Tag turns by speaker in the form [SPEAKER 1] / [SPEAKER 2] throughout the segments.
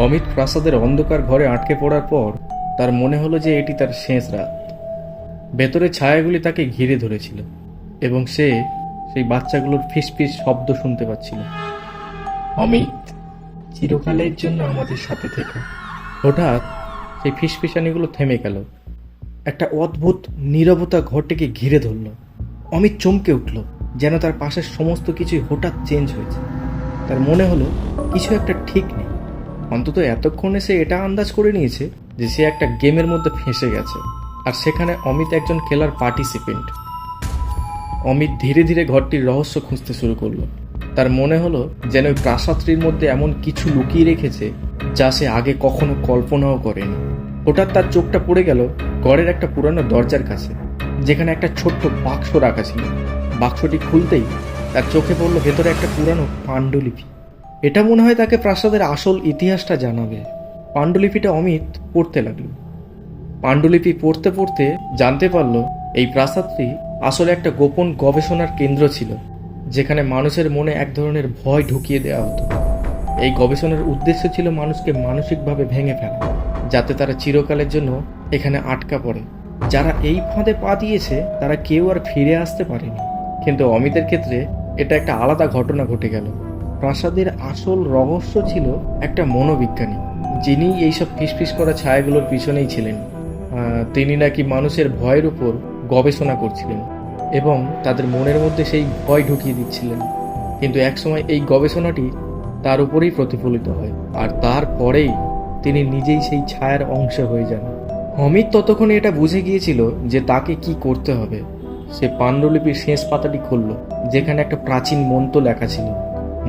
[SPEAKER 1] অমিত প্রাসাদের অন্ধকার ঘরে আটকে পড়ার পর তার মনে হলো যে এটি তার শেষ রাত। ভেতরে ছায়াগুলি তাকে ঘিরে ধরেছিল এবং সে সেই বাচ্চাগুলোর ফিসফিস শব্দ শুনতে পাচ্ছিল।
[SPEAKER 2] অমিত, চিরকালের জন্য আমাদের সাথে থেকো।
[SPEAKER 1] হঠাৎ সেই ফিসফিসানিগুলো থেমে গেল। একটা অদ্ভুত নীরবতা ঘরটিকে ঘিরে ধরল। অমিত চমকে উঠল, যেন তার পাশের সমস্ত কিছুই হঠাৎ চেঞ্জ হয়েছে। তার মনে হলো কিছু একটা ঠিক নেই। অন্তত এতক্ষণে সে এটা আন্দাজ করে নিয়েছে যে সে একটা গেমের মধ্যে ফেঁসে গেছে, আর সেখানে অমিত একজন খেলার পার্টিসিপেন্ট। অমিত ধীরে ধীরে ঘরটির রহস্য খুঁজতে শুরু করলো। তার মনে হলো যেন ওই প্রাসাদটির মধ্যে এমন কিছু লুকিয়ে রেখেছে যা সে আগে কখনো কল্পনাও করেনি। হঠাৎ তার চোখটা পড়ে গেল ঘরের একটা পুরানো দরজার কাছে, যেখানে একটা ছোট্ট বাক্স রাখা ছিল। বাক্সটি খুলতেই তার চোখে পড়ল ভেতরে একটা পুরানো পাণ্ডুলিপি। এটা মনে হয় তাকে প্রাসাদের আসল ইতিহাসটা জানাবে। পাণ্ডুলিপিটা অমিত পড়তে লাগলো। পাণ্ডুলিপি পড়তে পড়তে জানতে পারল এই প্রাসাদটি আসলে একটা গোপন গবেষণার কেন্দ্র ছিল, যেখানে মানুষের মনে এক ধরনের ভয় ঢুকিয়ে দেওয়া হতো। এই গবেষণার উদ্দেশ্য ছিল মানুষকে মানসিকভাবে ভেঙে ফেলা, যাতে তারা চিরকালের জন্য এখানে আটকা পড়ে। যারা এই ফাঁদে পা দিয়েছে তারা কেউ আর ফিরে আসতে পারেনি। কিন্তু অমিতের ক্ষেত্রে এটা একটা আলাদা ঘটনা ঘটে গেল। প্রাসাদের আসল রহস্য ছিল একটা মনোবিজ্ঞানী, যিনি এইসব ফিসফিস করা ছায়াগুলোর পিছনেই ছিলেন। তিনি নাকি মানুষের ভয়ের উপর গবেষণা করছিলেন এবং তাদের মনের মধ্যে সেই ভয় ঢুকিয়ে দিচ্ছিলেন। কিন্তু একসময় এই গবেষণাটি তার উপরেই প্রতিফলিত হয়, আর তারপরেই তিনি নিজেই সেই ছায়ার অংশ হয়ে যান। অমিত ততক্ষণে এটা বুঝে গিয়েছিল যে তাকে কি করতে হবে। সে পাণ্ডুলিপির শেষ পাতাটি খুলল, যেখানে একটা প্রাচীন মন্ত্র লেখা ছিল।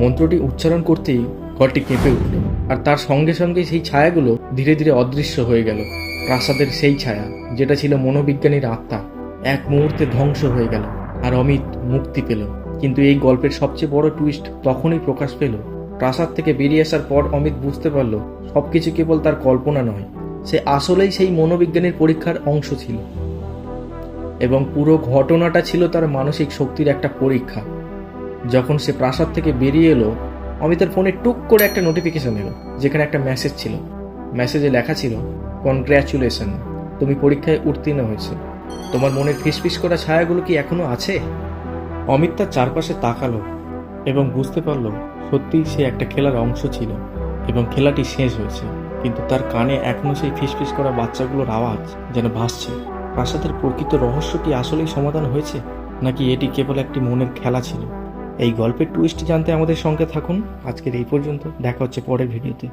[SPEAKER 1] মন্ত্রটি উচ্চারণ করতেই ঘরটি কেঁপে উঠল, আর তার সঙ্গে সঙ্গে সেই ছায়াগুলো ধীরে ধীরে অদৃশ্য হয়ে গেল। প্রাসাদের সেই ছায়া, যেটা ছিল মনোবিজ্ঞানীর আত্মা, এক মুহূর্তে ধ্বংস হয়ে গেল, আর অমিত মুক্তি পেল। কিন্তু এই গল্পের সবচেয়ে বড় টুইস্ট তখনই প্রকাশ পেল। প্রাসাদ থেকে বেরিয়ে আসার পর অমিত বুঝতে পারল সবকিছু কেবল তার কল্পনা নয়, সে আসলেই সেই মনোবিজ্ঞানীর পরীক্ষার অংশ ছিল, এবং পুরো ঘটনাটা ছিল তার মানসিক শক্তির একটা পরীক্ষা। যখন সে প্রাসাদ থেকে বেরিয়ে এলো, অমিতের ফোনে টুক করে একটা নোটিফিকেশন এলো, যেখানে একটা মেসেজ ছিল। মেসেজে লেখা ছিল, কনগ্র্যাচুলেশন, তুমি পরীক্ষায় উত্তীর্ণ হয়েছে। তোমার মনের ফিসফিস করা ছায়াগুলো কি এখনো আছে? অমিত তার চারপাশে তাকালো এবং বুঝতে পারলো সত্যিই সে একটা খেলার অংশ ছিল এবং খেলাটি শেষ হয়েছে। কিন্তু তার কানে এখনো সেই ফিসফিস করা বাচ্চাগুলোর আওয়াজ যেন ভাসছে। প্রাসাদের প্রকৃত রহস্য কি আসলেই সমাধান হয়েছে, নাকি এটি কেবল একটি মনের খেলা ছিল? এই গল্পের টুইস্ট জানতে আমাদের সঙ্গে থাকুন। আজকের এই পর্যন্ত, দেখা হচ্ছে পরের ভিডিওতে।